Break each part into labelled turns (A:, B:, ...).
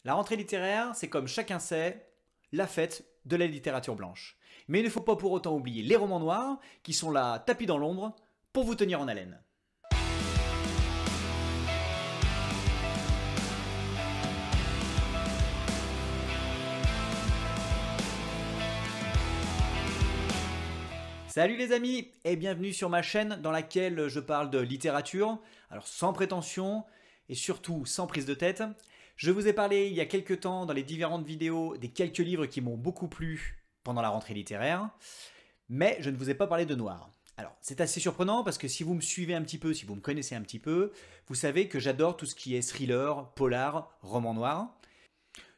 A: La rentrée littéraire, c'est comme chacun sait, la fête de la littérature blanche. Mais il ne faut pas pour autant oublier les romans noirs, qui sont là tapis dans l'ombre, pour vous tenir en haleine. Salut les amis et bienvenue sur ma chaîne dans laquelle je parle de littérature, alors sans prétention et surtout sans prise de tête. Je vous ai parlé il y a quelques temps dans les différentes vidéos des quelques livres qui m'ont beaucoup plu pendant la rentrée littéraire, mais je ne vous ai pas parlé de noir. Alors c'est assez surprenant parce que si vous me suivez un petit peu, si vous me connaissez un petit peu, vous savez que j'adore tout ce qui est thriller, polar, roman noir.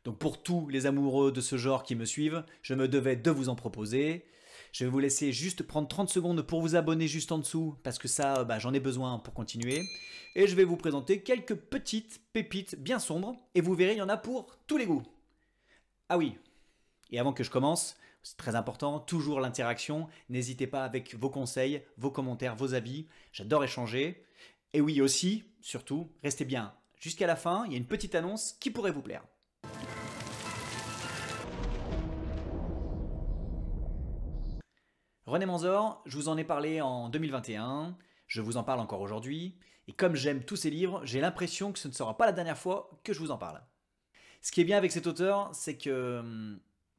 A: Donc pour tous les amoureux de ce genre qui me suivent, je me devais de vous en proposer. Je vais vous laisser juste prendre 30 secondes pour vous abonner juste en dessous, parce que ça, j'en ai besoin pour continuer. Et je vais vous présenter quelques petites pépites bien sombres, et vous verrez, il y en a pour tous les goûts. Ah oui, et avant que je commence, c'est très important, toujours l'interaction. N'hésitez pas avec vos conseils, vos commentaires, vos avis. J'adore échanger. Et oui aussi, surtout, restez bien jusqu'à la fin, il y a une petite annonce qui pourrait vous plaire. René Manzor, je vous en ai parlé en 2021, je vous en parle encore aujourd'hui, et comme j'aime tous ces livres, j'ai l'impression que ce ne sera pas la dernière fois que je vous en parle. Ce qui est bien avec cet auteur, c'est que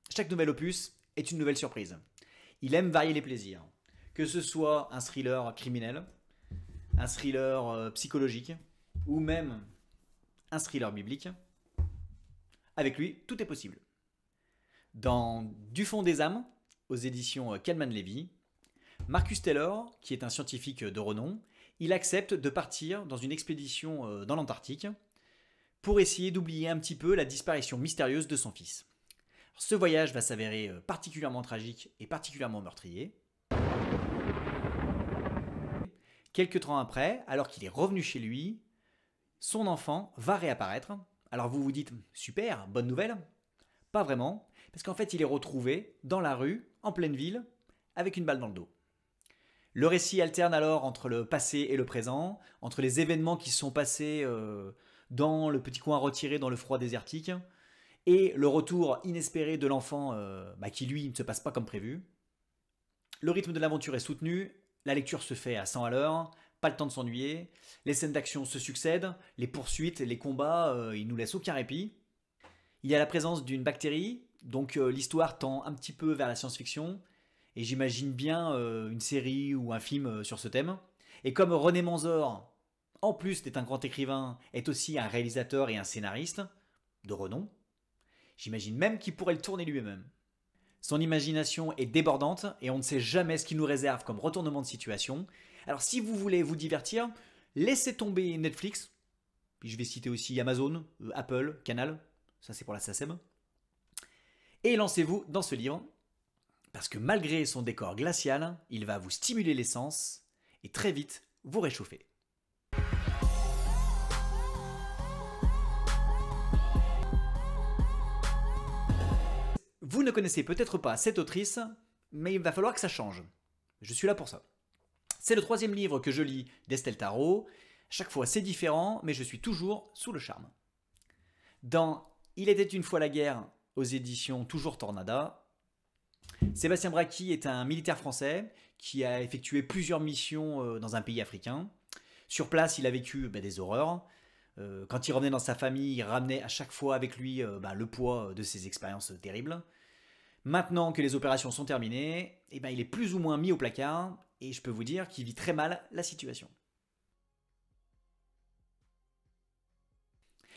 A: chaque nouvel opus est une nouvelle surprise. Il aime varier les plaisirs, que ce soit un thriller criminel, un thriller psychologique, ou même un thriller biblique. Avec lui, tout est possible. Dans Du fond des âmes, aux éditions Kalman Levy, Marcus Taylor, qui est un scientifique de renom, il accepte de partir dans une expédition dans l'Antarctique pour essayer d'oublier un petit peu la disparition mystérieuse de son fils. Ce voyage va s'avérer particulièrement tragique et particulièrement meurtrier. Quelques temps après, alors qu'il est revenu chez lui, son enfant va réapparaître. Alors vous vous dites, super, bonne nouvelle. Pas vraiment, parce qu'en fait il est retrouvé dans la rue, en pleine ville, avec une balle dans le dos. Le récit alterne alors entre le passé et le présent, entre les événements qui se sont passés dans le petit coin retiré dans le froid désertique, et le retour inespéré de l'enfant qui lui ne se passe pas comme prévu. Le rythme de l'aventure est soutenu, la lecture se fait à 100 à l'heure, pas le temps de s'ennuyer, les scènes d'action se succèdent, les poursuites, les combats, ils nous laissent aucun répit. Il y a la présence d'une bactérie, donc l'histoire tend un petit peu vers la science-fiction, et j'imagine bien une série ou un film sur ce thème. Et comme René Manzor, en plus d'être un grand écrivain, est aussi un réalisateur et un scénariste, de renom, j'imagine même qu'il pourrait le tourner lui-même. Son imagination est débordante, et on ne sait jamais ce qu'il nous réserve comme retournement de situation. Alors si vous voulez vous divertir, laissez tomber Netflix, puis je vais citer aussi Amazon, Apple, Canal, ça c'est pour la SACEM. Et lancez-vous dans ce livre, parce que malgré son décor glacial, il va vous stimuler les sens et très vite vous réchauffer. Vous ne connaissez peut-être pas cette autrice, mais il va falloir que ça change. Je suis là pour ça. C'est le troisième livre que je lis d'Estelle Tarot. Chaque fois c'est différent, mais je suis toujours sous le charme. Dans Il était une fois la guerre, aux éditions Toujours Tornada, Sébastien Bracchi est un militaire français qui a effectué plusieurs missions dans un pays africain. Sur place, il a vécu des horreurs. Quand il revenait dans sa famille, il ramenait à chaque fois avec lui le poids de ses expériences terribles. Maintenant que les opérations sont terminées, il est plus ou moins mis au placard et je peux vous dire qu'il vit très mal la situation.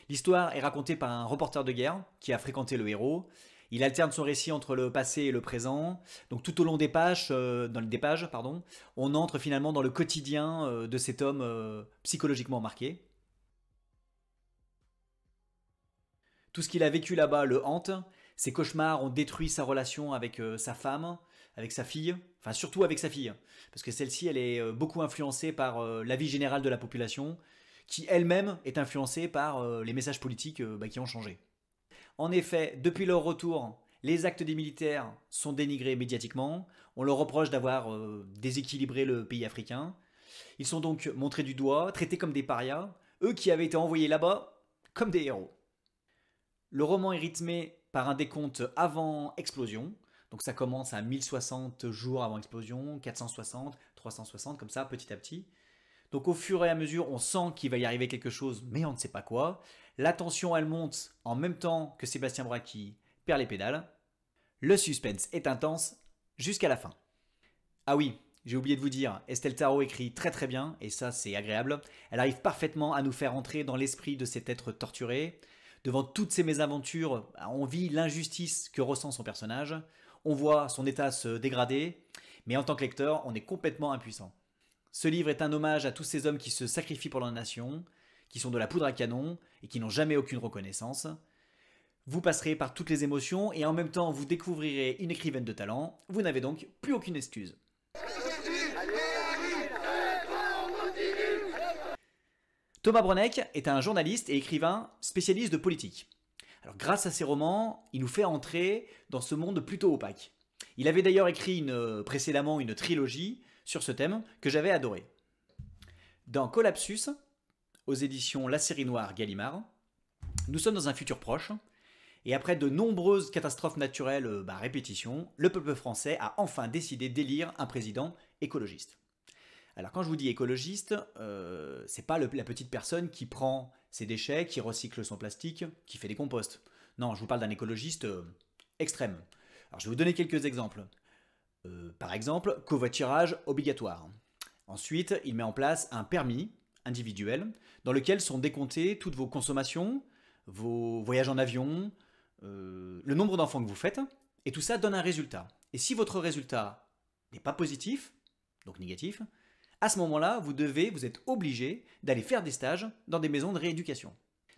A: L'histoire est racontée par un reporter de guerre qui a fréquenté le héros. Il alterne son récit entre le passé et le présent. Donc tout au long des pages, on entre finalement dans le quotidien de cet homme psychologiquement marqué. Tout ce qu'il a vécu là-bas le hante. Ses cauchemars ont détruit sa relation avec sa femme, avec sa fille, enfin surtout avec sa fille, parce que celle-ci elle est beaucoup influencée par la vie générale de la population, qui elle-même est influencée par les messages politiques qui ont changé. En effet, depuis leur retour, les actes des militaires sont dénigrés médiatiquement, on leur reproche d'avoir déséquilibré le pays africain. Ils sont donc montrés du doigt, traités comme des parias, eux qui avaient été envoyés là-bas comme des héros. le roman est rythmé par un décompte avant explosion. Donc ça commence à 1060 jours avant explosion, 460, 360, comme ça, petit à petit. Donc au fur et à mesure, on sent qu'il va y arriver quelque chose, mais on ne sait pas quoi. La tension, elle monte en même temps que Sébastien Bracchi perd les pédales. Le suspense est intense jusqu'à la fin. Ah oui, j'ai oublié de vous dire, Estelle Tarot écrit très très bien, et ça c'est agréable. Elle arrive parfaitement à nous faire entrer dans l'esprit de cet être torturé. Devant toutes ces mésaventures, on vit l'injustice que ressent son personnage. On voit son état se dégrader, mais en tant que lecteur, on est complètement impuissant. Ce livre est un hommage à tous ces hommes qui se sacrifient pour la nation, qui sont de la poudre à canon et qui n'ont jamais aucune reconnaissance. Vous passerez par toutes les émotions et en même temps vous découvrirez une écrivaine de talent. Vous n'avez donc plus aucune excuse. Thomas Bronek est un journaliste et écrivain spécialiste de politique. Alors, grâce à ses romans, il nous fait entrer dans ce monde plutôt opaque. Il avait d'ailleurs écrit précédemment une trilogie sur ce thème que j'avais adoré. Dans Collapsus, aux éditions La Série Noire Gallimard, nous sommes dans un futur proche, et après de nombreuses catastrophes naturelles à répétition, le peuple français a enfin décidé d'élire un président écologiste. Alors quand je vous dis écologiste, c'est pas la petite personne qui prend ses déchets, qui recycle son plastique, qui fait des composts. Non, je vous parle d'un écologiste extrême. Alors je vais vous donner quelques exemples. Par exemple, covoiturage obligatoire. Ensuite, il met en place un permis individuel dans lequel sont décomptées toutes vos consommations, vos voyages en avion, le nombre d'enfants que vous faites, et tout ça donne un résultat. Et si votre résultat n'est pas positif, donc négatif, à ce moment-là, vous êtes obligé d'aller faire des stages dans des maisons de rééducation.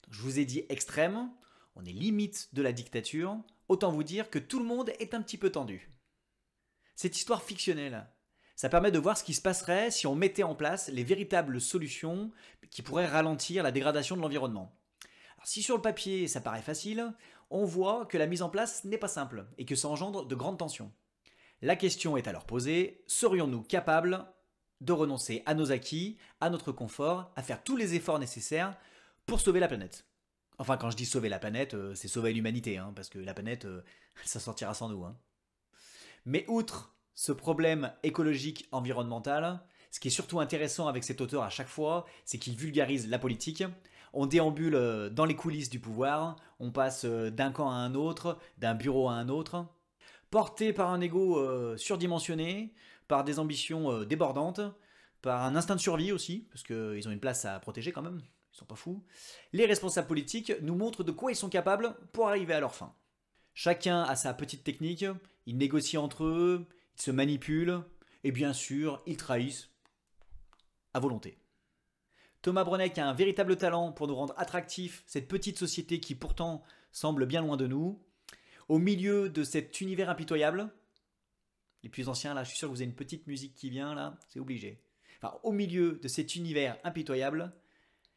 A: Donc, je vous ai dit extrême, on est limite de la dictature, autant vous dire que tout le monde est un petit peu tendu. Cette histoire fictionnelle, ça permet de voir ce qui se passerait si on mettait en place les véritables solutions qui pourraient ralentir la dégradation de l'environnement. Alors, si sur le papier ça paraît facile, on voit que la mise en place n'est pas simple et que ça engendre de grandes tensions. La question est alors posée, serions-nous capables de renoncer à nos acquis, à notre confort, à faire tous les efforts nécessaires pour sauver la planète? Enfin, quand je dis sauver la planète, c'est sauver l'humanité, parce que la planète, ça sortira sans nous. Mais outre ce problème écologique environnemental, ce qui est surtout intéressant avec cet auteur à chaque fois, c'est qu'il vulgarise la politique. On déambule dans les coulisses du pouvoir, on passe d'un camp à un autre, d'un bureau à un autre, porté par un ego surdimensionné, par des ambitions débordantes, par un instinct de survie aussi, parce qu'ils ont une place à protéger quand même, ils sont pas fous. Les responsables politiques nous montrent de quoi ils sont capables pour arriver à leur fin. Chacun a sa petite technique, ils négocient entre eux, ils se manipulent, et bien sûr, ils trahissent à volonté. Thomas Bronek a un véritable talent pour nous rendre attractifs cette petite société qui pourtant semble bien loin de nous. Au milieu de cet univers impitoyable, les plus anciens là, je suis sûr que vous avez une petite musique qui vient là, c'est obligé. Enfin, au milieu de cet univers impitoyable,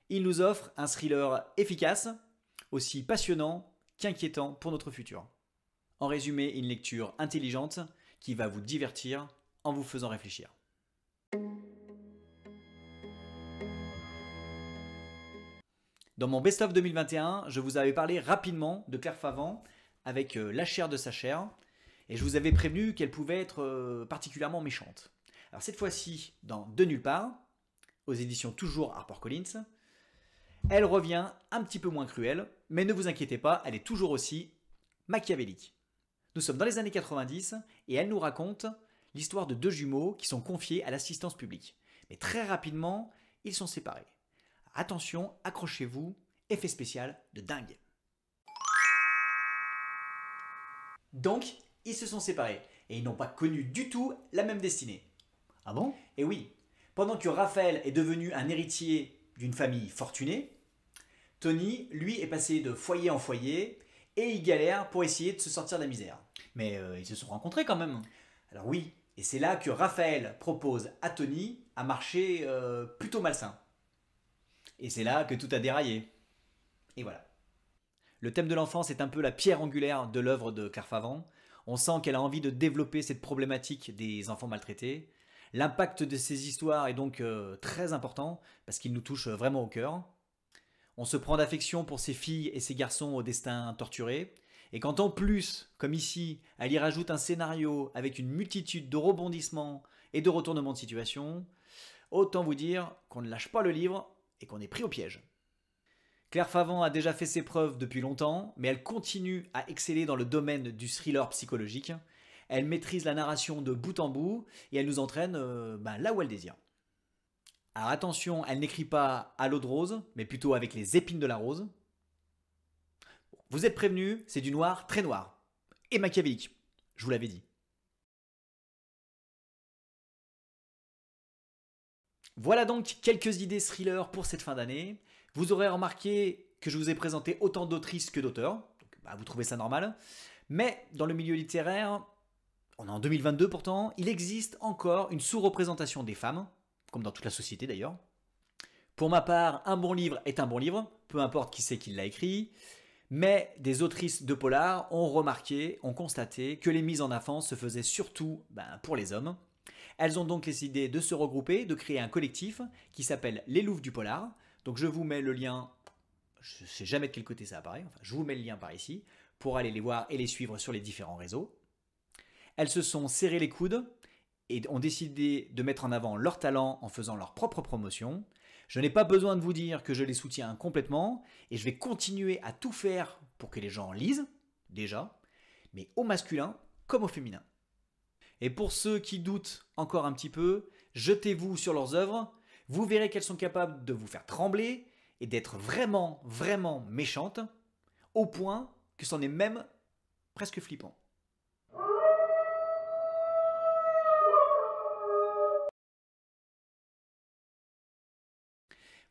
A: il nous offre un thriller efficace, aussi passionnant qu'inquiétant pour notre futur. En résumé, une lecture intelligente qui va vous divertir en vous faisant réfléchir. Dans mon best-of 2021, je vous avais parlé rapidement de Claire Favant avec La chair de sa chair, et je vous avais prévenu qu'elle pouvait être particulièrement méchante. Alors cette fois-ci, dans De nulle part, aux éditions toujours HarperCollins, elle revient un petit peu moins cruelle, mais ne vous inquiétez pas, elle est toujours aussi machiavélique. Nous sommes dans les années 90 et elle nous raconte l'histoire de deux jumeaux qui sont confiés à l'assistance publique. Mais très rapidement, ils sont séparés. Attention, accrochez-vous, effet spécial de dingue. Donc, ils se sont séparés et ils n'ont pas connu du tout la même destinée.
B: Ah bon?
A: Et oui, pendant que Raphaël est devenu un héritier d'une famille fortunée, Tony, lui, est passé de foyer en foyer et il galère pour essayer de se sortir de la misère.
B: Mais ils se sont rencontrés quand même.
A: Alors oui, et c'est là que Raphaël propose à Tony un marché plutôt malsain. Et c'est là que tout a déraillé. Et voilà. Le thème de l'enfance est un peu la pierre angulaire de l'œuvre de Claire Favant. On sent qu'elle a envie de développer cette problématique des enfants maltraités. L'impact de ces histoires est donc très important parce qu'il nous touche vraiment au cœur. On se prend d'affection pour ces filles et ces garçons au destin torturé. Et quand en plus, comme ici, elle y rajoute un scénario avec une multitude de rebondissements et de retournements de situation, autant vous dire qu'on ne lâche pas le livre et qu'on est pris au piège. Claire Favant a déjà fait ses preuves depuis longtemps, mais elle continue à exceller dans le domaine du thriller psychologique. Elle maîtrise la narration de bout en bout et elle nous entraîne là où elle désire. Alors attention, elle n'écrit pas à l'eau de rose, mais plutôt avec les épines de la rose. Vous êtes prévenus, c'est du noir très noir. Et machiavélique, je vous l'avais dit. Voilà donc quelques idées thrillers pour cette fin d'année. Vous aurez remarqué que je vous ai présenté autant d'autrices que d'auteurs. Donc, vous trouvez ça normal. Mais dans le milieu littéraire, on est en 2022 pourtant, il existe encore une sous-représentation des femmes, comme dans toute la société d'ailleurs. Pour ma part, un bon livre est un bon livre, peu importe qui c'est qui l'a écrit. Mais des autrices de polar ont remarqué, ont constaté que les mises en avant se faisaient surtout pour les hommes. Elles ont donc décidé de se regrouper, de créer un collectif qui s'appelle Les Louves du Polar. Donc je vous mets le lien, je ne sais jamais de quel côté ça apparaît, enfin je vous mets le lien par ici, pour aller les voir et les suivre sur les différents réseaux. Elles se sont serrées les coudes et ont décidé de mettre en avant leur talent en faisant leur propre promotion. Je n'ai pas besoin de vous dire que je les soutiens complètement et je vais continuer à tout faire pour que les gens lisent, déjà, mais au masculin comme au féminin. Et pour ceux qui doutent encore un petit peu, jetez-vous sur leurs œuvres, vous verrez qu'elles sont capables de vous faire trembler et d'être vraiment, vraiment méchantes, au point que c'en est même presque flippant.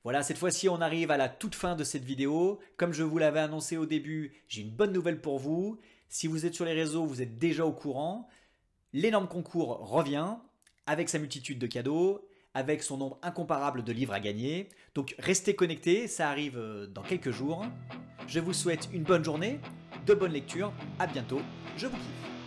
A: Voilà, cette fois-ci on arrive à la toute fin de cette vidéo. Comme je vous l'avais annoncé au début, j'ai une bonne nouvelle pour vous. Si vous êtes sur les réseaux, vous êtes déjà au courant. L'énorme concours revient avec sa multitude de cadeaux, avec son nombre incomparable de livres à gagner. Donc restez connectés, ça arrive dans quelques jours. Je vous souhaite une bonne journée, de bonnes lectures, à bientôt, je vous kiffe.